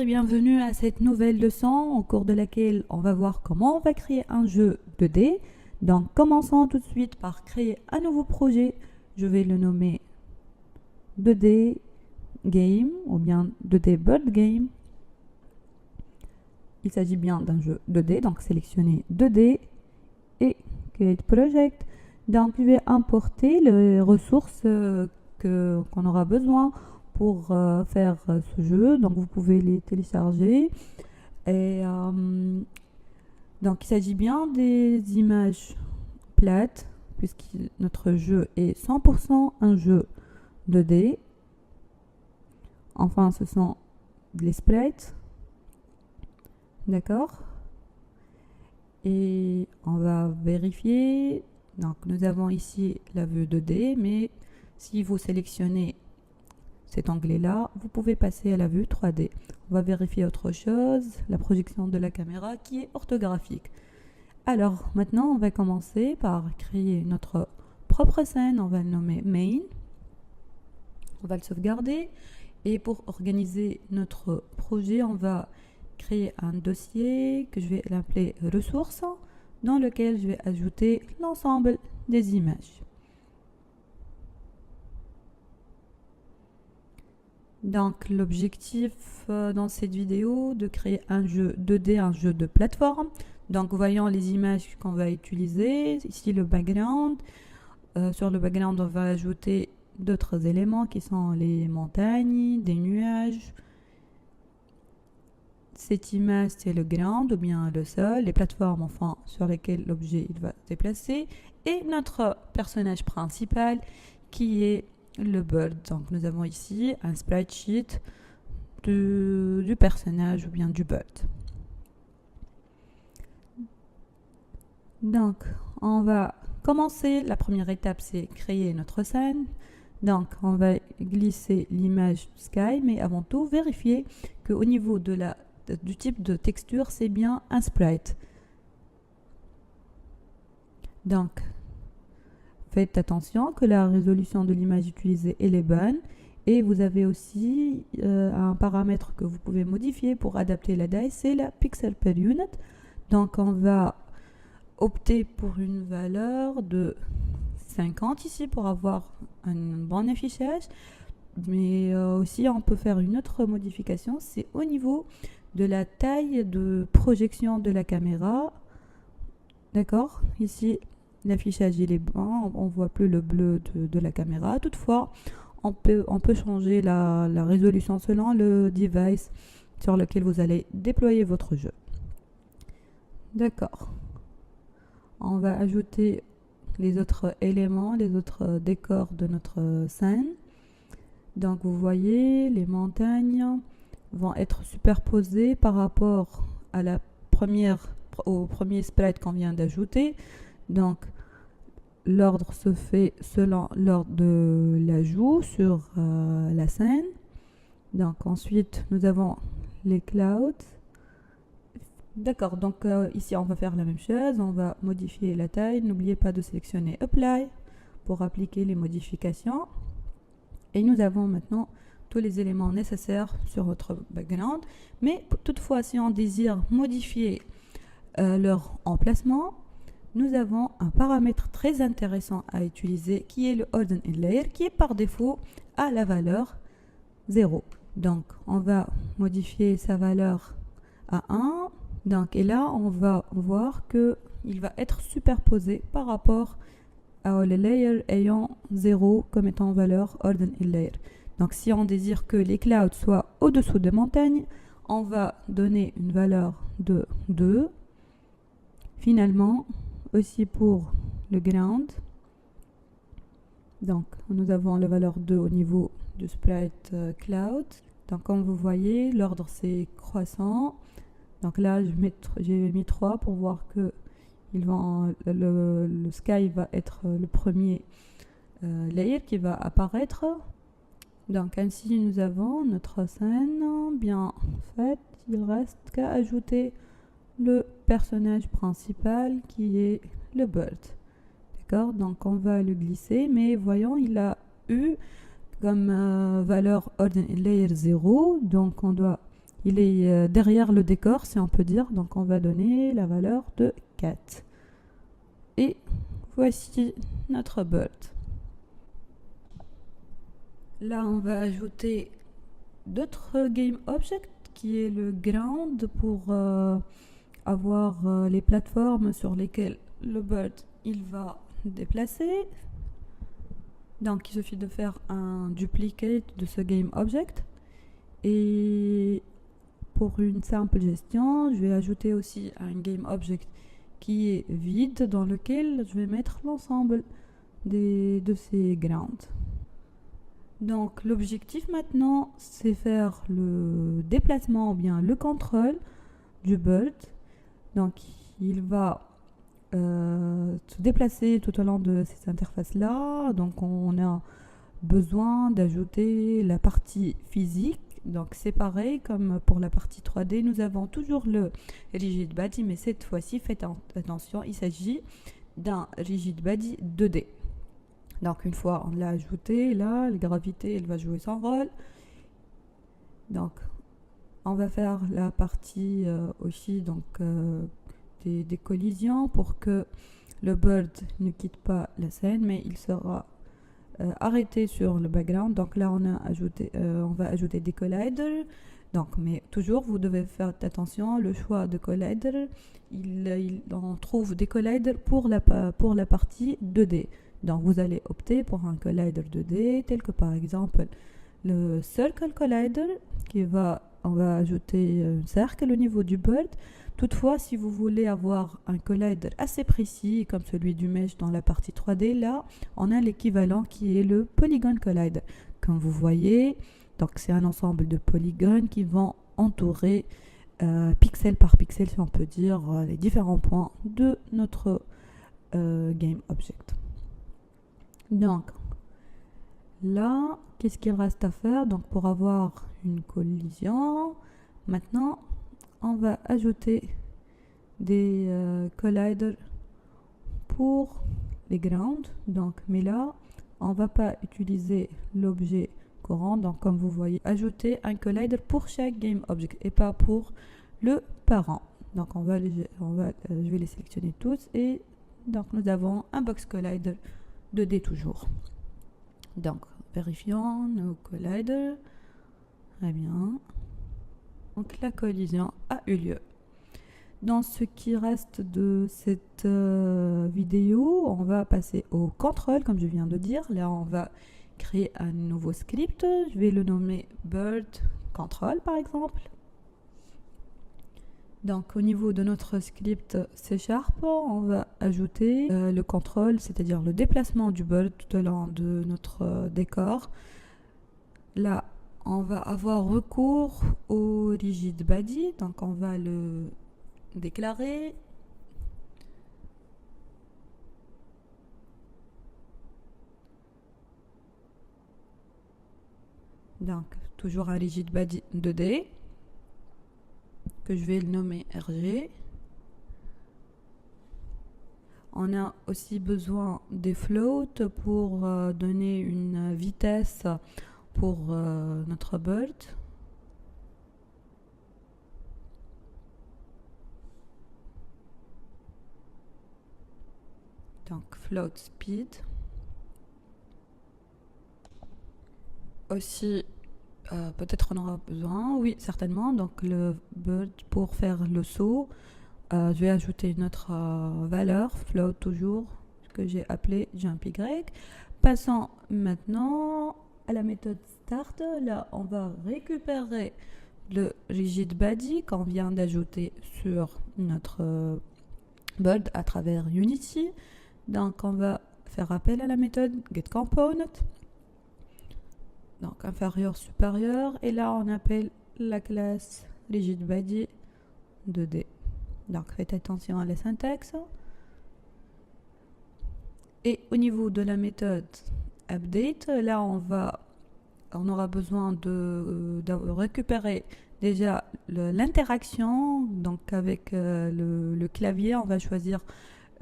et bienvenue à cette nouvelle leçon au cours de laquelle on va voir comment on va créer un jeu 2D. Donc commençons tout de suite par créer un nouveau projet. Je vais le nommer 2D Game ou bien 2D Bird Game. Il s'agit bien d'un jeu 2D, donc sélectionnez 2D et Create Project. Donc je vais importer les ressources qu'on aura besoin pour faire ce jeu. Donc vous pouvez les télécharger. Et donc il s'agit bien des images plates, puisque notre jeu est 100% un jeu 2D. Enfin, ce sont les sprites. D'accord. Et on va vérifier. Donc nous avons ici la vue 2D, mais si vous sélectionnez cet onglet-là, vous pouvez passer à la vue 3D. On va vérifier autre chose, la projection de la caméra qui est orthographique. Alors maintenant, on va commencer par créer notre propre scène. On va le nommer Main. On va le sauvegarder. Et pour organiser notre projet, on va créer un dossier que je vais l'appeler ressources, dans lequel je vais ajouter l'ensemble des images. Donc l'objectif dans cette vidéo de créer un jeu 2D, un jeu de plateforme. Donc voyons les images qu'on va utiliser. Ici le background. Sur le background, on va ajouter d'autres éléments qui sont les montagnes, des nuages. Cette image, c'est le ground ou bien le sol, les plateformes enfin sur lesquelles l'objet il va se déplacer. Et notre personnage principal qui est le bird. Donc nous avons ici un sprite sheet du personnage ou bien du bird. Donc on va commencer. La première étape, c'est créer notre scène. Donc on va glisser l'image sky, mais avant tout vérifier qu'au niveau du type de texture, c'est bien un sprite. Donc faites attention que la résolution de l'image utilisée elle est bonne, et vous avez aussi un paramètre que vous pouvez modifier pour adapter la taille, c'est la pixel per unit. Donc on va opter pour une valeur de 50 ici pour avoir un bon affichage, mais aussi on peut faire une autre modification, c'est au niveau de la taille de projection de la caméra. D'accord, ici l'affichage il est bon, on voit plus le bleu de la caméra. Toutefois, on peut changer la résolution selon le device sur lequel vous allez déployer votre jeu. D'accord. On va ajouter les autres éléments, les autres décors de notre scène. Donc vous voyez, les montagnes vont être superposées par rapport à au premier sprite qu'on vient d'ajouter. Donc l'ordre se fait selon l'ordre de l'ajout sur la scène. Donc ensuite nous avons les clouds. D'accord, donc ici on va faire la même chose, on va modifier la taille. N'oubliez pas de sélectionner Apply pour appliquer les modifications. Et nous avons maintenant tous les éléments nécessaires sur votre background. Mais toutefois, si on désire modifier leur emplacement, nous avons un paramètre très intéressant à utiliser qui est le Hidden Layer, qui est par défaut à la valeur 0. Donc on va modifier sa valeur à 1. Donc, et là, on va voir qu'il va être superposé par rapport à les layers ayant 0 comme étant valeur Hidden Layer. Donc, si on désire que les clouds soient au-dessous des montagnes, on va donner une valeur de 2. Finalement, aussi pour le ground. Donc, nous avons la valeur 2 au niveau du sprite cloud. Donc, comme vous voyez, l'ordre c'est croissant. Donc là, j'ai mis 3 pour voir que le sky va être le premier layer qui va apparaître. Donc ainsi, nous avons notre scène bien faite. Il reste qu'à ajouter le personnage principal qui est le bird. D'accord, donc on va le glisser, mais voyons, il a eu comme valeur Hidden Layer 0, donc on doit il est derrière le décor, si on peut dire. Donc on va donner la valeur de 4. Et voici notre bird. Là, on va ajouter d'autres game objects qui est le ground pour avoir les plateformes sur lesquelles le bird il va déplacer. Donc il suffit de faire un duplicate de ce game object. Et pour une simple gestion, je vais ajouter aussi un game object qui est vide dans lequel je vais mettre l'ensemble de ces grounds. Donc l'objectif maintenant, c'est faire le déplacement ou bien le contrôle du bird. Donc il va se déplacer tout au long de cette interface-là. Donc on a besoin d'ajouter la partie physique. Donc c'est pareil comme pour la partie 3D, nous avons toujours le rigid body, mais cette fois-ci, faites attention, il s'agit d'un rigid body 2D. Donc une fois on l'a ajouté, là, la gravité, elle va jouer son rôle. Donc on va faire la partie aussi donc, des collisions pour que le bird ne quitte pas la scène, mais il sera arrêté sur le background. Donc là on va ajouter des colliders. Donc, mais toujours vous devez faire attention, le choix de collider, on trouve des colliders pour la partie 2D. Donc vous allez opter pour un collider 2D tel que par exemple le Circle Collider on va ajouter un cercle au niveau du bird. Toutefois, si vous voulez avoir un collider assez précis comme celui du mesh dans la partie 3D, là on a l'équivalent qui est le Polygon Collider. Comme vous voyez, donc c'est un ensemble de polygones qui vont entourer pixel par pixel, si on peut dire, les différents points de notre game object. Donc là, qu'est-ce qu'il reste à faire? Donc pour avoir une collision, maintenant on va ajouter des colliders pour les grounds. Donc, mais là, on va pas utiliser l'objet courant. Donc, comme vous voyez, ajouter un collider pour chaque game object et pas pour le parent. Donc, je vais les sélectionner tous et donc nous avons un box collider 2D toujours. Donc, vérifions nos colliders. Très bien. Donc la collision a eu lieu. Dans ce qui reste de cette vidéo, on va passer au contrôle, comme je viens de dire. Là, on va créer un nouveau script. Je vais le nommer bird control, par exemple. Donc au niveau de notre script C#, on va ajouter le contrôle, c'est-à-dire le déplacement du bird tout au long de notre décor. Là, on va avoir recours au rigid body, donc on va le déclarer. Donc, toujours un rigid body 2D, que je vais le nommer RG. On a aussi besoin des floats pour donner une vitesse pour notre bird. Donc float speed. Aussi, peut-être on aura besoin, oui certainement, donc le bird pour faire le saut, je vais ajouter une autre valeur, float toujours, que j'ai appelé jump y. Passons maintenant à la méthode start. Là on va récupérer le rigid body qu'on vient d'ajouter sur notre bird à travers Unity. Donc on va faire appel à la méthode getComponent, donc inférieur supérieur, et là on appelle la classe rigid body 2D. Donc faites attention à la syntaxe. Et au niveau de la méthode update, là on aura besoin de récupérer déjà l'interaction, donc avec le clavier. On va choisir,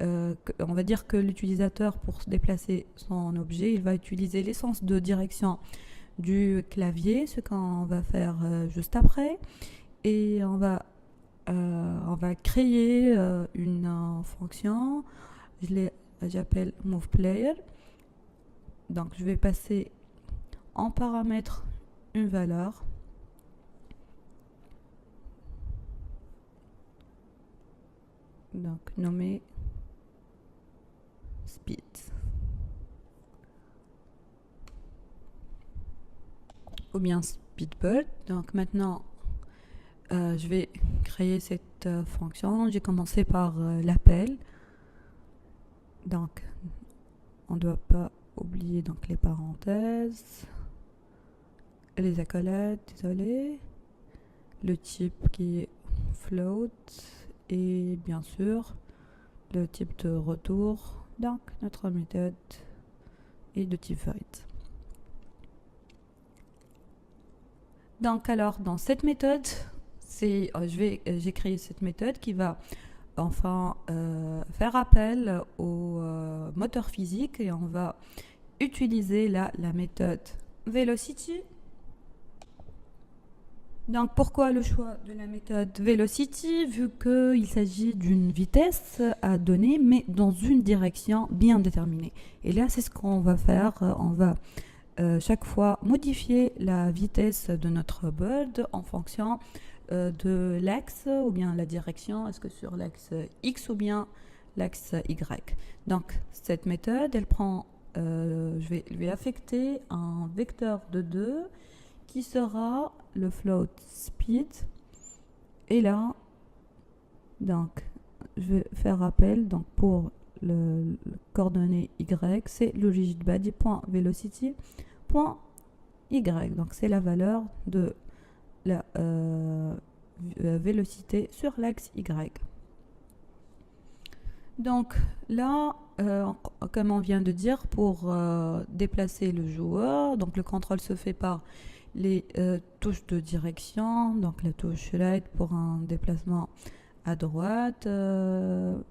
on va dire que l'utilisateur, pour se déplacer son objet, il va utiliser l'essence de direction du clavier, ce qu'on va faire juste après. et on va créer une fonction. J'appelle movePlayer. Donc je vais passer en paramètre une valeur. Donc nommé speed. Ou bien speedbird. Donc maintenant je vais créer cette fonction. J'ai commencé par l'appel. Donc on ne doit pas oublier donc les parenthèses, les accolades, désolé, le type qui est float et bien sûr le type de retour. Donc notre méthode est de type void. Donc alors dans cette méthode, j'ai créé cette méthode qui va enfin faire appel au moteur physique et on va utiliser là la méthode velocity. Donc pourquoi le choix de la méthode velocity, vu qu'il s'agit d'une vitesse à donner mais dans une direction bien déterminée. Et là c'est ce qu'on va faire, on va chaque fois modifier la vitesse de notre bird en fonction de l'axe ou bien la direction, est-ce que sur l'axe X ou bien l'axe Y. Donc cette méthode, elle prend, je vais lui affecter un vecteur de 2 qui sera le float speed. Et là, donc, je vais faire appel donc pour le coordonnée Y, c'est logicbody.velocity.y. Donc c'est la valeur de la vélocité sur l'axe Y. Donc là, comme on vient de dire, pour déplacer le joueur, donc le contrôle se fait par les touches de direction, donc la touche right pour un déplacement à droite,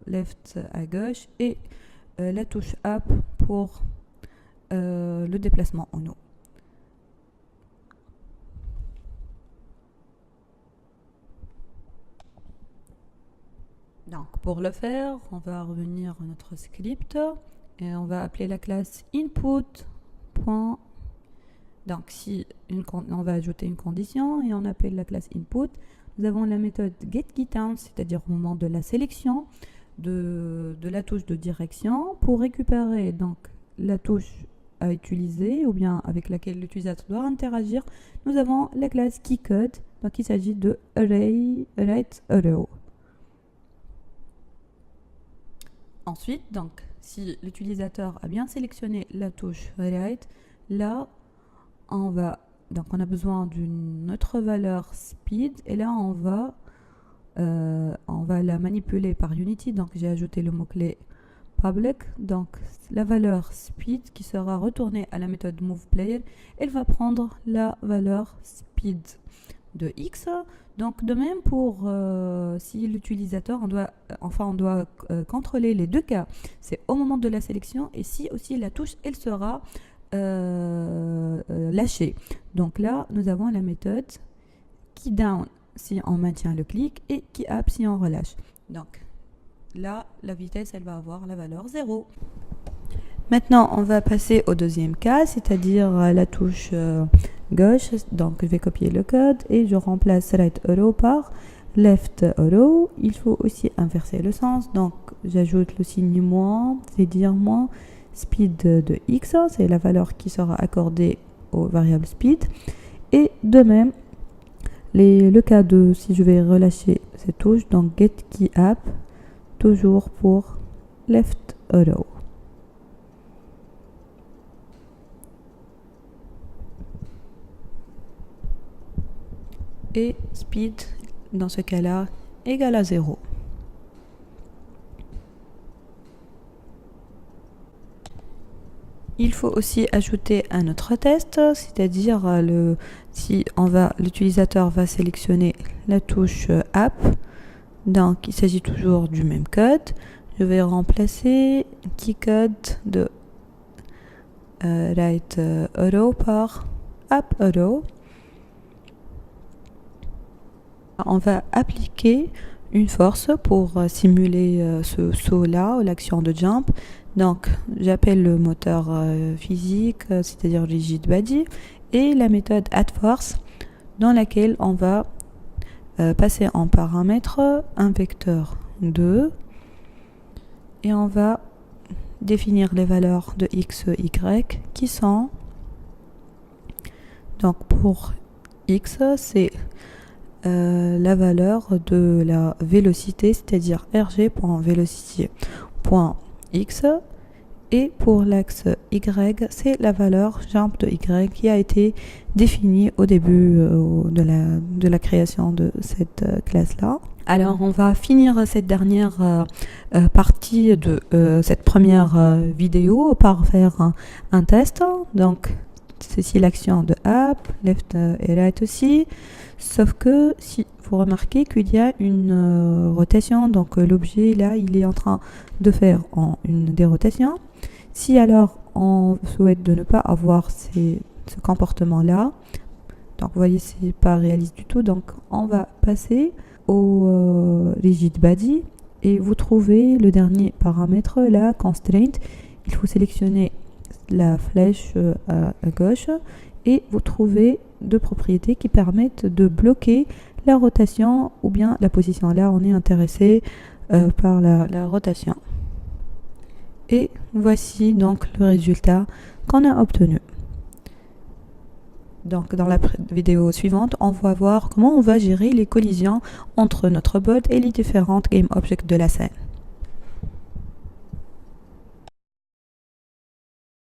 left à gauche, et la touche up pour le déplacement en haut. Donc pour le faire, on va revenir à notre script et on va appeler la classe input. Donc si on va ajouter une condition et on appelle la classe input, nous avons la méthode getGetDown, c'est-à-dire au moment de la sélection de la touche de direction pour récupérer donc la touche à utiliser ou bien avec laquelle l'utilisateur doit interagir. Nous avons la classe keycode, donc il s'agit de array_arrow. Ensuite, donc, si l'utilisateur a bien sélectionné la touche right, là, on a besoin d'une autre valeur speed et là, on va la manipuler par Unity. Donc, j'ai ajouté le mot-clé public. Donc, la valeur speed qui sera retournée à la méthode movePlayer, elle va prendre la valeur speed de X. Donc de même pour si l'utilisateur, on doit contrôler les deux cas, c'est au moment de la sélection et si aussi la touche elle sera lâchée. Donc là nous avons la méthode keyDown si on maintient le clic et keyUp si on relâche. Donc là la vitesse elle va avoir la valeur 0. Maintenant, on va passer au deuxième cas, c'est-à-dire la touche gauche. Donc, je vais copier le code et je remplace right arrow par left arrow. Il faut aussi inverser le sens. Donc, j'ajoute le signe moins, c'est dire moins speed de x, c'est la valeur qui sera accordée aux variables speed. Et de même, le cas de si je vais relâcher cette touche, donc get key up, toujours pour left arrow. Et speed, dans ce cas-là, égale à 0. Il faut aussi ajouter un autre test, c'est-à-dire si l'utilisateur va sélectionner la touche App, donc il s'agit toujours du même code. Je vais remplacer keycode de right arrow par up arrow. On va appliquer une force pour simuler ce saut-là, l'action de jump. Donc, j'appelle le moteur physique, c'est-à-dire rigid body, et la méthode addForce, dans laquelle on va passer en paramètre un vecteur 2 et on va définir les valeurs de x, y qui sont, donc pour x, c'est la valeur de la vélocité, c'est-à-dire rg.velocity.x, et pour l'axe y, c'est la valeur jump de y qui a été définie au début de la création de cette classe-là. Alors, on va finir cette dernière partie de cette première vidéo par faire un test. Donc, ceci l'action de up, left et right aussi. Sauf que si vous remarquez qu'il y a une rotation, donc l'objet là, il est en train de faire une dérotation. Si alors on souhaite de ne pas avoir ce comportement-là, donc vous voyez, c'est pas réaliste du tout, donc on va passer au rigid body et vous trouvez le dernier paramètre, la constraint. Il faut sélectionner la flèche à gauche et vous trouvez deux propriétés qui permettent de bloquer la rotation ou bien la position. Là, on est intéressé par la rotation. Et voici donc le résultat qu'on a obtenu. Donc dans la vidéo suivante, on va voir comment on va gérer les collisions entre notre bot et les différentes game objects de la scène.